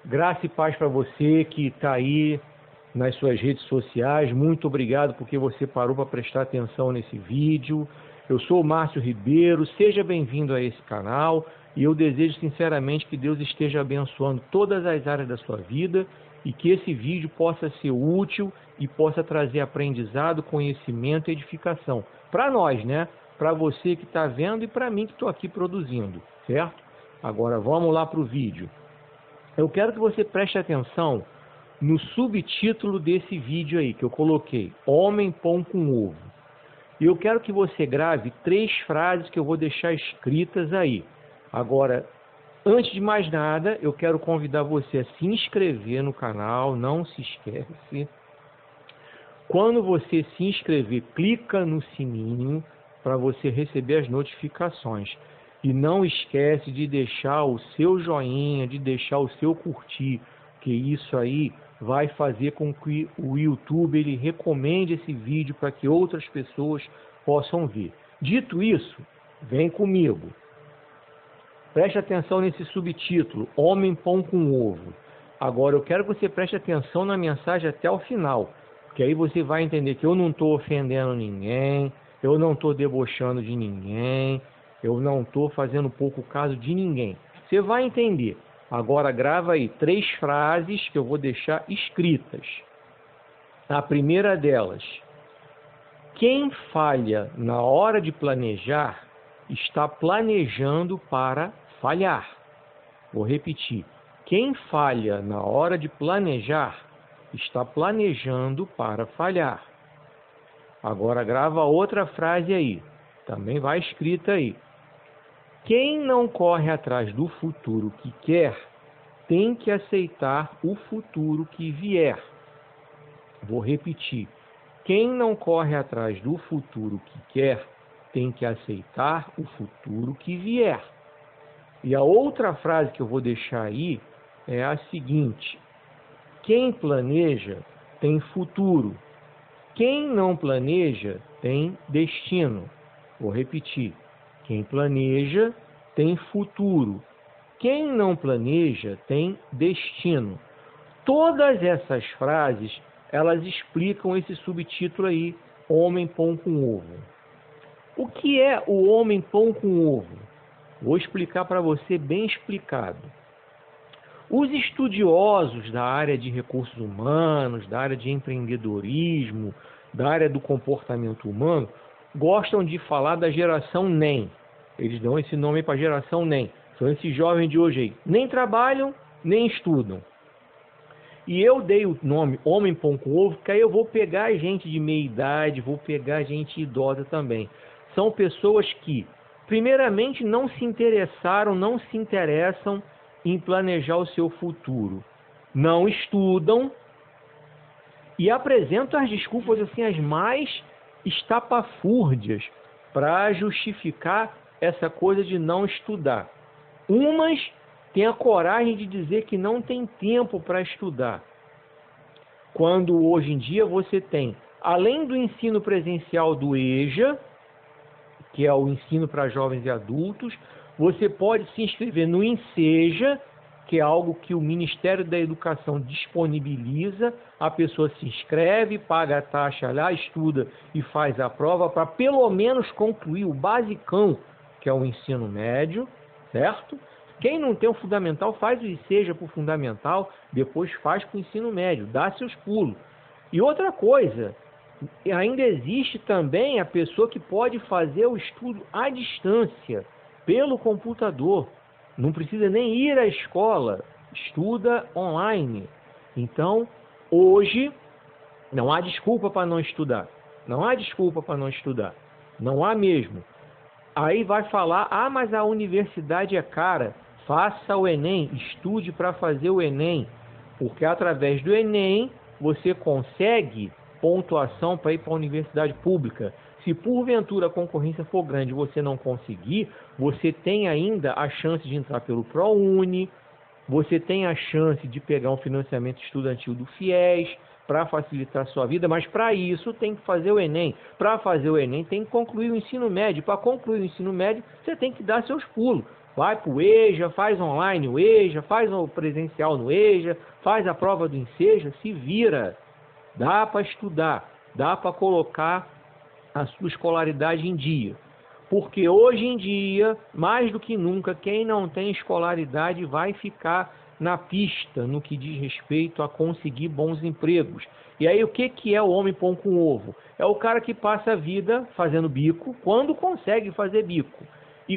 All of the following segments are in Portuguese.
Graça e paz para você que está aí nas suas redes sociais. Muito obrigado porque você parou para prestar atenção nesse vídeo. Eu sou o Márcio Ribeiro, seja bem-vindo a esse canal e eu desejo sinceramente que Deus esteja abençoando todas as áreas da sua vida e que esse vídeo possa ser útil e possa trazer aprendizado, conhecimento e edificação para nós, né? Para você que está vendo e para mim que estou aqui produzindo, certo? Agora vamos lá para o vídeo. Eu quero que você preste atenção no subtítulo desse vídeo aí que eu coloquei, Homem Pão com Ovo. E eu quero que você grave 3 frases que eu vou deixar escritas aí. Agora, antes de mais nada, eu quero convidar você a se inscrever no canal, não se esquece. Quando você se inscrever, clica no sininho para você receber as notificações. E não esquece de deixar o seu joinha, de deixar o seu curtir, que isso aí vai fazer com que o YouTube ele recomende esse vídeo para que outras pessoas possam ver. Dito isso, vem comigo. Preste atenção nesse subtítulo, Homem Pão com Ovo. Agora eu quero que você preste atenção na mensagem até o final, porque aí você vai entender que eu não estou ofendendo ninguém, eu não estou debochando de ninguém, eu não estou fazendo pouco caso de ninguém. Você vai entender. Agora grava aí 3 frases que eu vou deixar escritas. A primeira delas. Quem falha na hora de planejar, está planejando para falhar. Vou repetir. Quem falha na hora de planejar, está planejando para falhar. Agora grava outra frase aí. Também vai escrita aí. Quem não corre atrás do futuro que quer, tem que aceitar o futuro que vier. Vou repetir. Quem não corre atrás do futuro que quer, tem que aceitar o futuro que vier. E a outra frase que eu vou deixar aí é a seguinte. Quem planeja tem futuro. Quem não planeja tem destino. Vou repetir. Quem planeja tem futuro. Quem não planeja tem destino. Todas essas frases, elas explicam esse subtítulo aí, Homem Pão com Ovo. O que é o Homem Pão com Ovo? Vou explicar para você bem explicado. Os estudiosos da área de recursos humanos, da área de empreendedorismo, da área do comportamento humano, gostam de falar da geração NEM. Eles dão esse nome para a geração NEM. São esses jovens de hoje aí. Nem trabalham, nem estudam. E eu dei o nome Homem Pão com Ovo, porque aí eu vou pegar gente de meia idade, vou pegar gente idosa também. São pessoas que, primeiramente, não se interessaram, não se interessam em planejar o seu futuro. Não estudam e apresentam as desculpas assim, as mais estapafúrdias para justificar essa coisa de não estudar. Umas têm a coragem de dizer que não tem tempo para estudar. Quando hoje em dia você tem, além do ensino presencial do EJA, que é o ensino para jovens e adultos, você pode se inscrever no INSEJA, que é algo que o Ministério da Educação disponibiliza. A pessoa se inscreve, paga a taxa lá, estuda e faz a prova para pelo menos concluir o basicão, que é o ensino médio, certo? Quem não tem o fundamental faz o INSEJA para o fundamental, depois faz para o ensino médio, dá seus pulos. E outra coisa, ainda existe também a pessoa que pode fazer o estudo à distância, pelo computador. Não precisa nem ir à escola, estuda online. Então, hoje, não há desculpa para não estudar. Não há desculpa para não estudar. Não há mesmo. Aí vai falar, mas a universidade é cara. Faça o Enem, estude para fazer o Enem. Porque através do Enem, você consegue pontuação para ir para a universidade pública. Se porventura a concorrência for grande e você não conseguir, você tem ainda a chance de entrar pelo ProUni, você tem a chance de pegar um financiamento estudantil do FIES para facilitar a sua vida, mas para isso tem que fazer o Enem. Para fazer o Enem tem que concluir o ensino médio. Para concluir o ensino médio, você tem que dar seus pulos. Vai para o EJA, faz online o EJA, faz o presencial no EJA, faz a prova do Enseja, se vira. Dá para estudar, dá para colocar a sua escolaridade em dia. Porque hoje em dia, mais do que nunca, quem não tem escolaridade vai ficar na pista no que diz respeito a conseguir bons empregos. E aí o que é o homem pão com ovo? É o cara que passa a vida fazendo bico, quando consegue fazer bico. E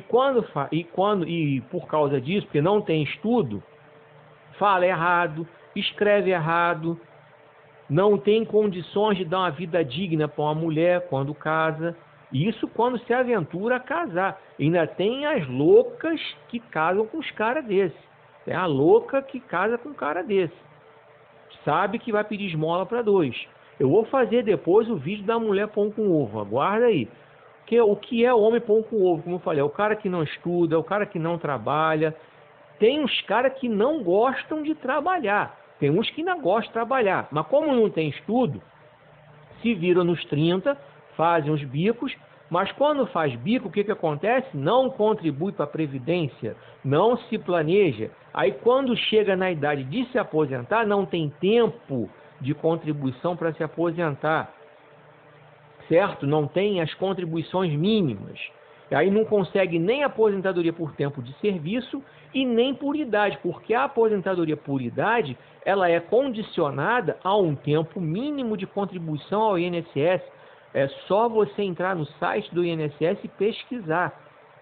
por causa disso, porque não tem estudo, fala errado, escreve errado, não tem condições de dar uma vida digna para uma mulher quando casa. Isso quando se aventura a casar. Ainda tem as loucas que casam com os caras desses. É a louca que casa com um cara desse. Sabe que vai pedir esmola para dois. Eu vou fazer depois o vídeo da mulher pão com ovo. Aguarda aí. O que é o homem pão com ovo? Como eu falei, é o cara que não estuda, é o cara que não trabalha. Tem uns caras que não gostam de trabalhar. Tem uns que não gostam de trabalhar. Mas como não tem estudo, se viram nos 30, fazem os bicos, mas quando faz bico, o que acontece? Não contribui para a Previdência, não se planeja. Aí quando chega na idade de se aposentar, não tem tempo de contribuição para se aposentar. Certo? Não tem as contribuições mínimas. Aí não consegue nem aposentadoria por tempo de serviço e nem por idade, porque a aposentadoria por idade ela é condicionada a um tempo mínimo de contribuição ao INSS. É só você entrar no site do INSS e pesquisar.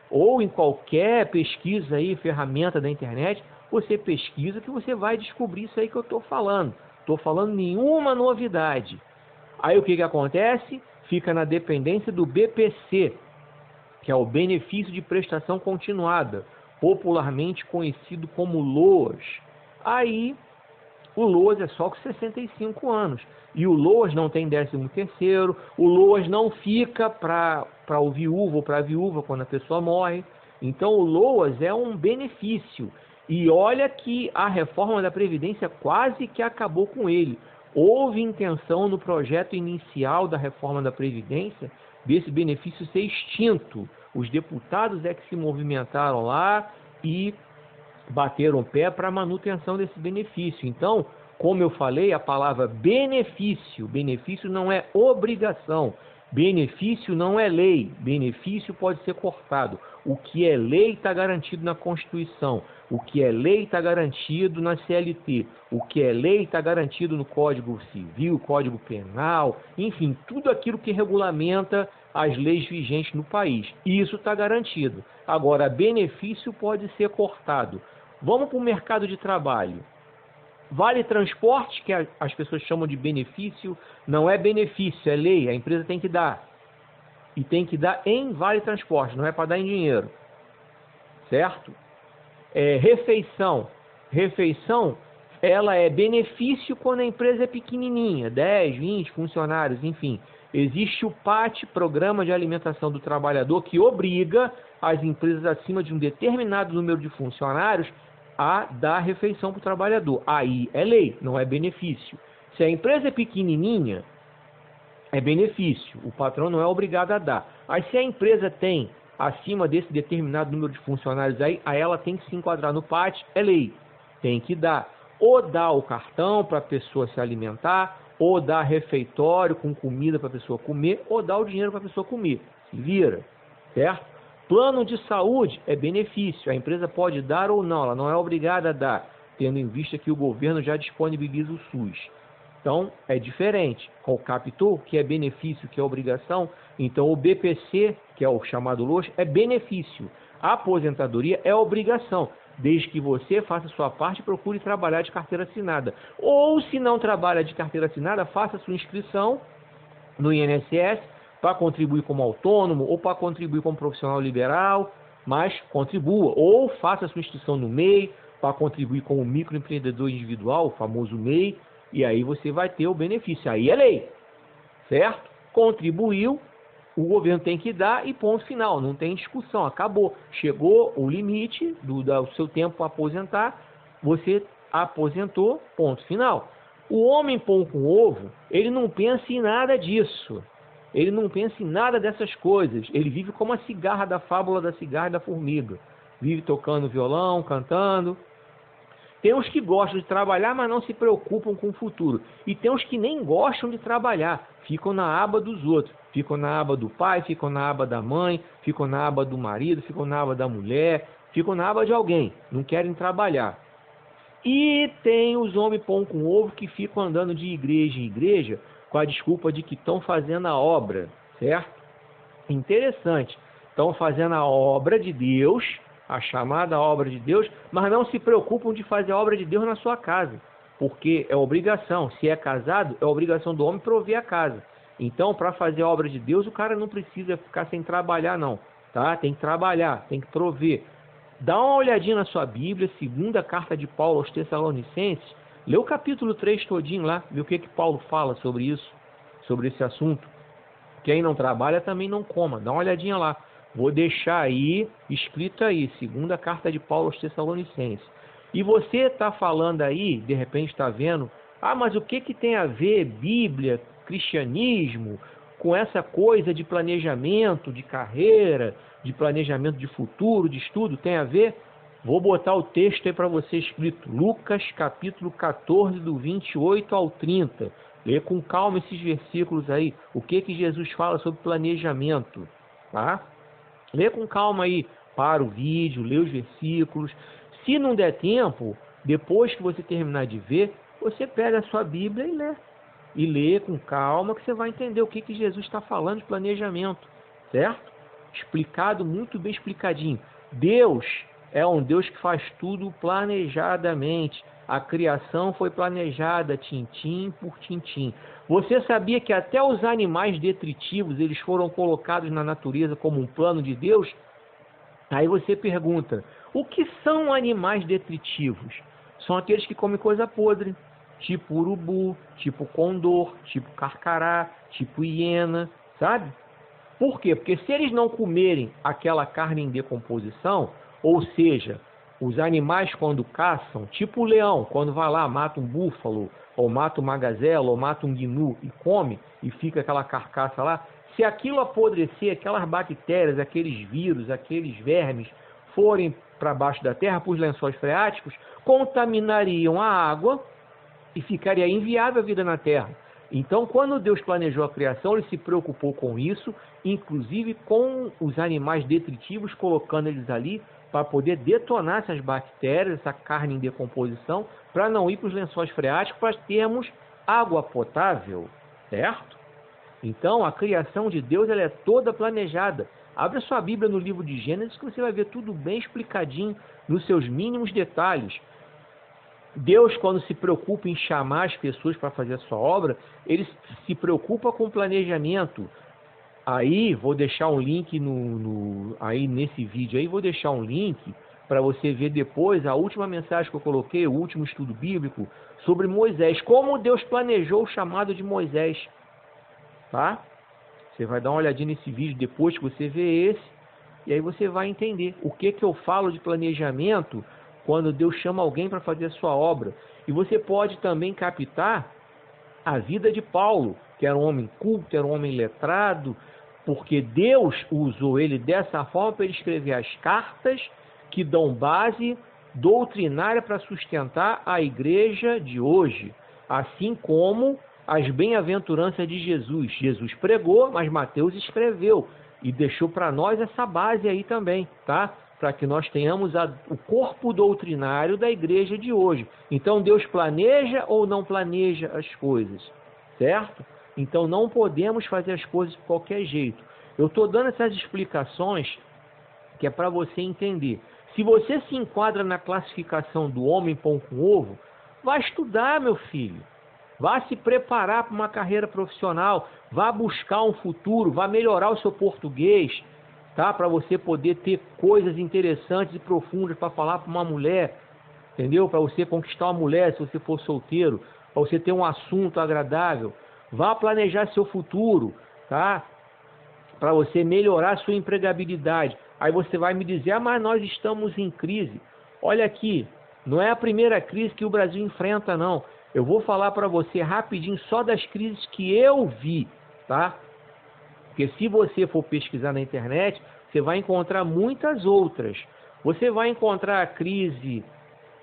Ou em qualquer pesquisa aí, ferramenta da internet, você pesquisa que você vai descobrir isso aí que eu estou falando. Estou falando nenhuma novidade. Aí o que acontece? Fica na dependência do BPC, que é o Benefício de Prestação Continuada, popularmente conhecido como LOAS. Aí o LOAS é só com 65 anos. E o LOAS não tem 13º, o LOAS não fica para o viúvo ou para a viúva quando a pessoa morre. Então o LOAS é um benefício. E olha que a reforma da Previdência quase que acabou com ele. Houve intenção no projeto inicial da reforma da Previdência desse benefício ser extinto. Os deputados é que se movimentaram lá e bateram o pé para a manutenção desse benefício. Então, como eu falei, a palavra benefício, benefício não é obrigação, benefício não é lei, benefício pode ser cortado. O que é lei está garantido na Constituição, o que é lei está garantido na CLT, o que é lei está garantido no Código Civil, Código Penal, enfim, tudo aquilo que regulamenta as leis vigentes no país. Isso está garantido. Agora, benefício pode ser cortado. Vamos para o mercado de trabalho. Vale transporte, que as pessoas chamam de benefício, não é benefício, é lei, a empresa tem que dar. E tem que dar em vale transporte, não é para dar em dinheiro. Certo? Refeição. Refeição, ela é benefício quando a empresa é pequenininha, 10, 20 funcionários, enfim. Existe o PAT, Programa de Alimentação do Trabalhador, que obriga as empresas acima de um determinado número de funcionários a dar refeição para o trabalhador. Aí é lei, não é benefício. Se a empresa é pequenininha, é benefício. O patrão não é obrigado a dar. Mas se a empresa tem acima desse determinado número de funcionários, aí ela tem que se enquadrar no PAT, é lei. Tem que dar. Ou dar o cartão para a pessoa se alimentar, ou dar refeitório com comida para a pessoa comer, ou dar o dinheiro para a pessoa comer. Se vira, certo? Plano de saúde é benefício. A empresa pode dar ou não, ela não é obrigada a dar, tendo em vista que o governo já disponibiliza o SUS. Então, é diferente. O captou, que é benefício, que é obrigação. Então, o BPC, que é o chamado LOAS, é benefício. A aposentadoria é obrigação, desde que você faça a sua parte e procure trabalhar de carteira assinada. Ou, se não trabalha de carteira assinada, faça a sua inscrição no INSS para contribuir como autônomo ou para contribuir como profissional liberal, mas contribua. Ou faça a sua inscrição no MEI para contribuir como microempreendedor individual, o famoso MEI, e aí você vai ter o benefício. Aí é lei, certo? Contribuiu, o governo tem que dar e ponto final, não tem discussão, acabou. Chegou o limite do seu tempo para aposentar, você aposentou, ponto final. O homem pão com ovo, ele não pensa em nada disso. Ele não pensa em nada dessas coisas. Ele vive como a cigarra da fábula da cigarra e da formiga. vive tocando violão, cantando. Tem uns que gostam de trabalhar, mas não se preocupam com o futuro. E tem uns que nem gostam de trabalhar, ficam na aba dos outros. Ficam na aba do pai, ficam na aba da mãe, ficam na aba do marido, ficam na aba da mulher, ficam na aba de alguém, não querem trabalhar. E tem os homens pão com ovo que ficam andando de igreja em igreja com a desculpa de que estão fazendo a obra, certo? Interessante. Estão fazendo a obra de Deus, a chamada obra de Deus, mas não se preocupam de fazer a obra de Deus na sua casa, porque é obrigação. Se é casado, é obrigação do homem prover a casa. Então, para fazer a obra de Deus, o cara não precisa ficar sem trabalhar, não. Tá? Tem que trabalhar, tem que prover. Dá uma olhadinha na sua Bíblia, segunda carta de Paulo aos Tessalonicenses. Lê o capítulo 3 todinho lá, vê o que Paulo fala sobre isso, sobre esse assunto. Quem não trabalha também não coma. Dá uma olhadinha lá. Vou deixar aí, escrito aí, segunda carta de Paulo aos Tessalonicenses. E você está falando aí, de repente está vendo, mas o que tem a ver Bíblia, cristianismo, com essa coisa de planejamento, de carreira, de planejamento de futuro, de estudo, tem a ver? Vou botar o texto aí para você escrito, Lucas capítulo 14, do 28 ao 30. Lê com calma esses versículos aí, o que Jesus fala sobre planejamento, tá? Lê com calma aí, para o vídeo, lê os versículos. Se não der tempo, depois que você terminar de ver, você pega a sua Bíblia e lê. E lê com calma que você vai entender o que Jesus está falando de planejamento, certo? Explicado, muito bem explicadinho. Deus é um Deus que faz tudo planejadamente. A criação foi planejada, tintim por tintim. Você sabia que até os animais detritivos, eles foram colocados na natureza como um plano de Deus? Aí você pergunta, o que são animais detritivos? São aqueles que comem coisa podre, tipo urubu, tipo condor, tipo carcará, tipo hiena, sabe? Por quê? Porque se eles não comerem aquela carne em decomposição, ou seja, os animais quando caçam, tipo o leão, quando vai lá, mata um búfalo, ou mata uma gazela, ou mata um gnu e come, e fica aquela carcaça lá, se aquilo apodrecer, aquelas bactérias, aqueles vírus, aqueles vermes, forem para baixo da terra, para os lençóis freáticos, contaminariam a água e ficaria inviável a vida na terra. Então, quando Deus planejou a criação, Ele se preocupou com isso, inclusive com os animais detritivos, colocando eles ali para poder detonar essas bactérias, essa carne em decomposição, para não ir para os lençóis freáticos, para termos água potável, certo? Então, a criação de Deus ela é toda planejada. Abra sua Bíblia no livro de Gênesis que você vai ver tudo bem explicadinho, nos seus mínimos detalhes. Deus, quando se preocupa em chamar as pessoas para fazer a sua obra, Ele se preocupa com o planejamento. Aí, vou deixar um link aí nesse vídeo aí, vou deixar um link para você ver depois a última mensagem que eu coloquei, o último estudo bíblico, sobre Moisés. Como Deus planejou o chamado de Moisés. Tá? Você vai dar uma olhadinha nesse vídeo depois que você vê esse, e aí você vai entender o que eu falo de planejamento quando Deus chama alguém para fazer a sua obra. E você pode também captar a vida de Paulo, que era um homem culto, era um homem letrado, porque Deus usou ele dessa forma para ele escrever as cartas que dão base doutrinária para sustentar a igreja de hoje, assim como as bem-aventuranças de Jesus. Jesus pregou, mas Mateus escreveu e deixou para nós essa base aí também, tá? Para que nós tenhamos o corpo doutrinário da igreja de hoje. Então Deus planeja ou não planeja as coisas, certo? Então não podemos fazer as coisas de qualquer jeito. Eu estou dando essas explicações que é para você entender. Se você se enquadra na classificação do homem pão com ovo, vá estudar, meu filho. Vá se preparar para uma carreira profissional, vá buscar um futuro, vá melhorar o seu português, tá? Para você poder ter coisas interessantes e profundas para falar para uma mulher, entendeu? Para você conquistar uma mulher se você for solteiro, para você ter um assunto agradável. Vá planejar seu futuro, tá? Para você melhorar sua empregabilidade. Aí você vai me dizer, mas nós estamos em crise. Olha aqui, não é a primeira crise que o Brasil enfrenta, não. Eu vou falar para você rapidinho só das crises que eu vi, tá? Porque se você for pesquisar na internet, você vai encontrar muitas outras. Você vai encontrar a crise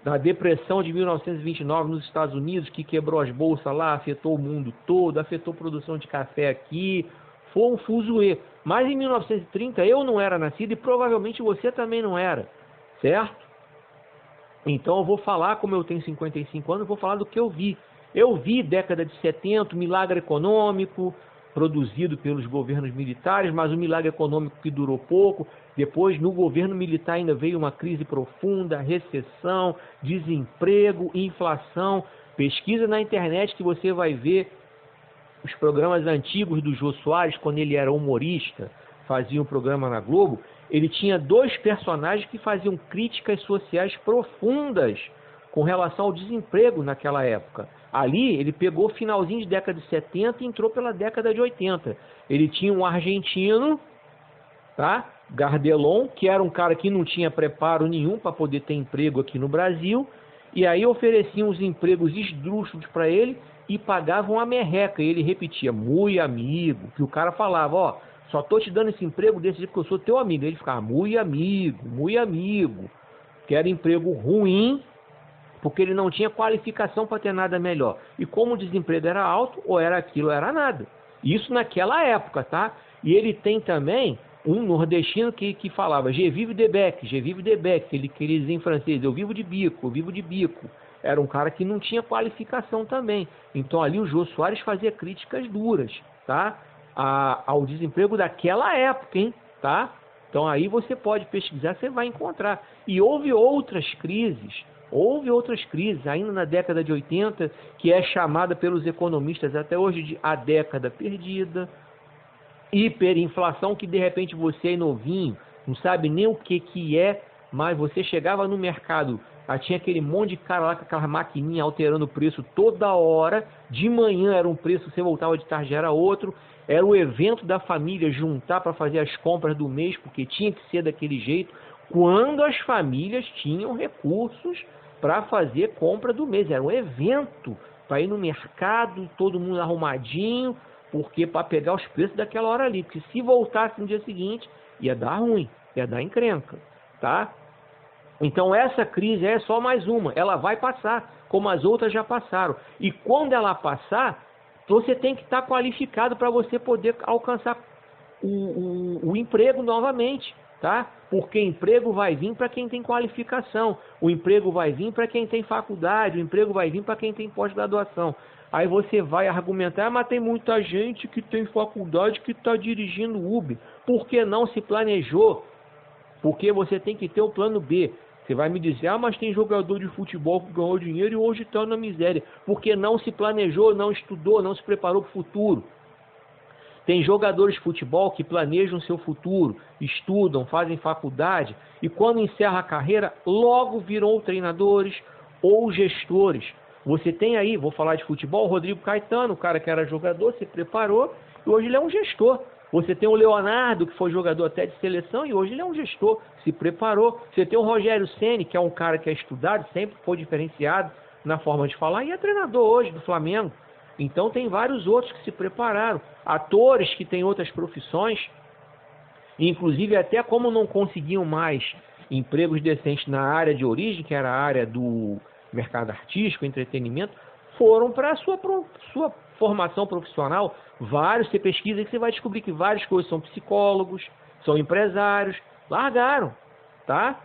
da depressão de 1929 nos Estados Unidos, que quebrou as bolsas lá, afetou o mundo todo, afetou a produção de café aqui, foi um fuzuê. Mas em 1930 eu não era nascido e provavelmente você também não era, certo? Então eu vou falar, como eu tenho 55 anos, eu vou falar do que eu vi. Eu vi década de 70, milagre econômico, produzido pelos governos militares, mas um milagre econômico que durou pouco. Depois, no governo militar, ainda veio uma crise profunda, recessão, desemprego, inflação. Pesquisa na internet que você vai ver os programas antigos do Jô Soares, quando ele era humorista, fazia um programa na Globo. Ele tinha dois personagens que faziam críticas sociais profundas com relação ao desemprego naquela época. Ali, ele pegou o finalzinho de década de 70 e entrou pela década de 80. Ele tinha um argentino, tá? Gardelon, que era um cara que não tinha preparo nenhum para poder ter emprego aqui no Brasil, e aí ofereciam os empregos esdrúxulos para ele e pagavam a merreca. E ele repetia, muito amigo, que o cara falava, ó, só tô te dando esse emprego desse jeito porque eu sou teu amigo. Ele ficava, muito amigo, que era emprego ruim, porque ele não tinha qualificação para ter nada melhor. E como o desemprego era alto, ou era aquilo ou era nada. Isso naquela época, tá? E ele tem também um nordestino que falava, je vive de bec, ele queria dizer em francês, eu vivo de bico, Era um cara que não tinha qualificação também. Então ali o Jô Soares fazia críticas duras, tá? Ao desemprego daquela época, hein? Tá? Então aí você pode pesquisar, você vai encontrar. E houve outras crises, ainda na década de 80, que é chamada pelos economistas até hoje de a década perdida, hiperinflação, que de repente você é novinho, não sabe nem o que é, mas você chegava no mercado, tinha aquele monte de cara lá com aquela maquininha alterando o preço toda hora, de manhã era um preço, você voltava de tarde era outro, era o evento da família juntar para fazer as compras do mês, porque tinha que ser daquele jeito, quando as famílias tinham recursos para fazer compra do mês. Era um evento para ir no mercado, todo mundo arrumadinho, porque para pegar os preços daquela hora ali. Porque se voltasse no dia seguinte, ia dar ruim, ia dar encrenca, tá? Então essa crise é só mais uma. Ela vai passar, como as outras já passaram. E quando ela passar, você tem que estar qualificado para você poder alcançar o emprego novamente. Tá? Porque emprego vai vir para quem tem qualificação, o emprego vai vir para quem tem faculdade, o emprego vai vir para quem tem pós-graduação. Aí você vai argumentar, mas tem muita gente que tem faculdade que está dirigindo Uber. Por que não se planejou? Porque você tem que ter o plano B. Você vai me dizer, mas tem jogador de futebol que ganhou dinheiro e hoje está na miséria. Porque não se planejou, não estudou, não se preparou para o futuro. Tem jogadores de futebol que planejam seu futuro, estudam, fazem faculdade e quando encerra a carreira, logo viram treinadores ou gestores. Você tem aí, vou falar de futebol, o Rodrigo Caetano, o cara que era jogador, se preparou e hoje ele é um gestor. Você tem o Leonardo, que foi jogador até de seleção e hoje ele é um gestor, se preparou. Você tem o Rogério Ceni, que é um cara que é estudado, sempre foi diferenciado na forma de falar e é treinador hoje do Flamengo. Então tem vários outros que se prepararam, atores que têm outras profissões, inclusive até como não conseguiam mais empregos decentes na área de origem, que era a área do mercado artístico, entretenimento, foram para a sua formação profissional. Vários, você pesquisa e você vai descobrir que várias coisas são psicólogos, são empresários, largaram, tá?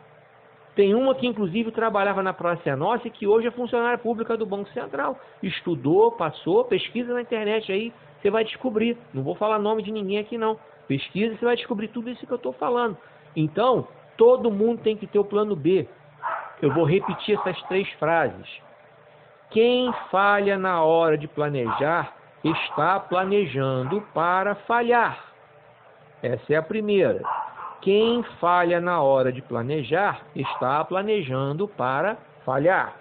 Tem uma que inclusive trabalhava na Praça Nossa e que hoje é funcionária pública do Banco Central. Estudou, passou, pesquisa na internet aí, você vai descobrir. Não vou falar nome de ninguém aqui não. Pesquisa e você vai descobrir tudo isso que eu estou falando. Então, todo mundo tem que ter o plano B. Eu vou repetir essas 3 frases. Quem falha na hora de planejar, está planejando para falhar. Essa é a primeira. Quem falha na hora de planejar, está planejando para falhar.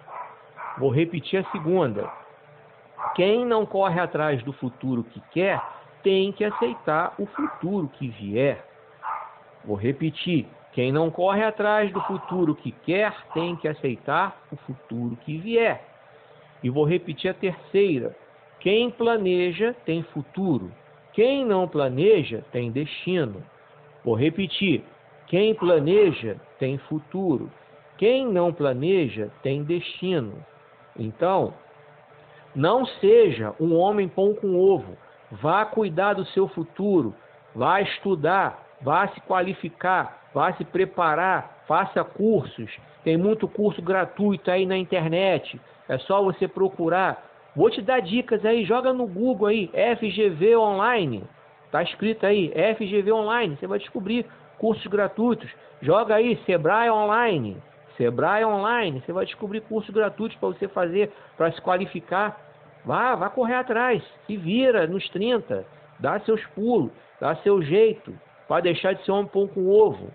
Vou repetir a segunda. Quem não corre atrás do futuro que quer, tem que aceitar o futuro que vier. Vou repetir. Quem não corre atrás do futuro que quer, tem que aceitar o futuro que vier. E vou repetir a terceira. Quem planeja, tem futuro. Quem não planeja, tem destino. Vou repetir. Quem planeja tem futuro. Quem não planeja tem destino. Então, não seja um homem pão com ovo. Vá cuidar do seu futuro. Vá estudar. Vá se qualificar. Vá se preparar. Faça cursos. Tem muito curso gratuito aí na internet. É só você procurar. Vou te dar dicas aí. Joga no Google aí. FGV Online. Está escrito aí. FGV Online. Você vai descobrir cursos gratuitos. Joga aí. Sebrae Online. Sebrae Online. Você vai descobrir cursos gratuitos para você fazer, para se qualificar. Vá correr atrás. Se vira nos 30. Dá seus pulos. Dá seu jeito. Para deixar de ser homem pão com ovo.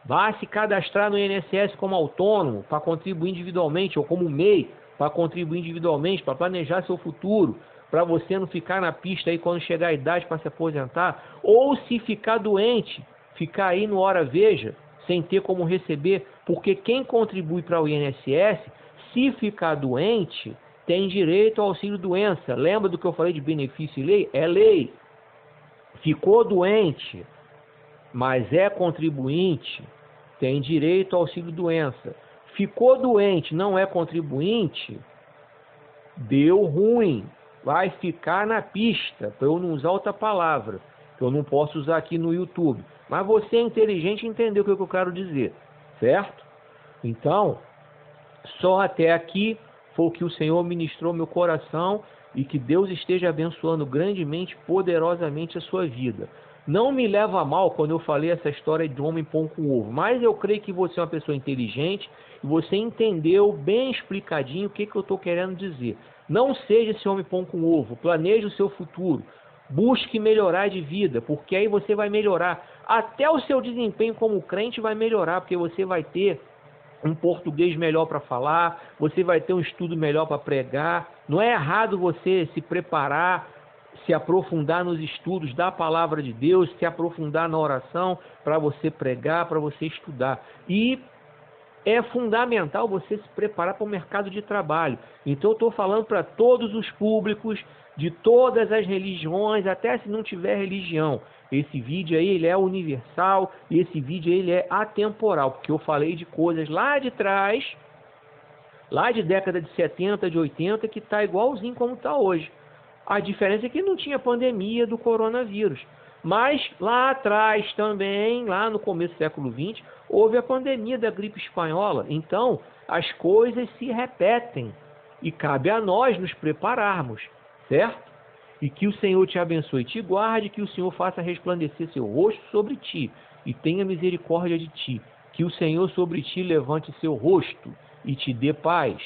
Vá se cadastrar no INSS como autônomo, para contribuir individualmente, ou como MEI, para contribuir individualmente, para planejar seu futuro, para você não ficar na pista aí quando chegar a idade para se aposentar, ou se ficar doente, ficar aí no hora veja, sem ter como receber, porque quem contribui para o INSS, se ficar doente, tem direito ao auxílio-doença. Lembra do que eu falei de benefício e lei? É lei. Ficou doente, mas é contribuinte, tem direito ao auxílio-doença. Ficou doente, não é contribuinte, deu ruim, vai ficar na pista, para eu não usar outra palavra, que eu não posso usar aqui no YouTube. Mas você é inteligente e entendeu o que eu quero dizer, certo? Então, só até aqui foi o que o Senhor ministrou meu coração e que Deus esteja abençoando grandemente, poderosamente a sua vida. Não me leva a mal quando eu falei essa história de homem pão com ovo, mas eu creio que você é uma pessoa inteligente e você entendeu bem explicadinho o que eu estou querendo dizer. Não seja esse homem pão com ovo, planeje o seu futuro, busque melhorar de vida, porque aí você vai melhorar. Até o seu desempenho como crente vai melhorar, porque você vai ter um português melhor para falar, você vai ter um estudo melhor para pregar. Não é errado você se preparar, se aprofundar nos estudos da palavra de Deus, se aprofundar na oração para você pregar, para você estudar. E é fundamental você se preparar para o mercado de trabalho. Então eu estou falando para todos os públicos, de todas as religiões, até se não tiver religião. Esse vídeo aí ele é universal e esse vídeo aí ele é atemporal, porque eu falei de coisas lá de trás, lá de década de 70, de 80, que está igualzinho como está hoje. A diferença é que não tinha pandemia do coronavírus. Mas lá atrás também, lá no começo do século XX, houve a pandemia da gripe espanhola. Então, as coisas se repetem e cabe a nós nos prepararmos, certo? E que o Senhor te abençoe e te guarde, que o Senhor faça resplandecer seu rosto sobre ti e tenha misericórdia de ti. Que o Senhor sobre ti levante seu rosto e te dê paz.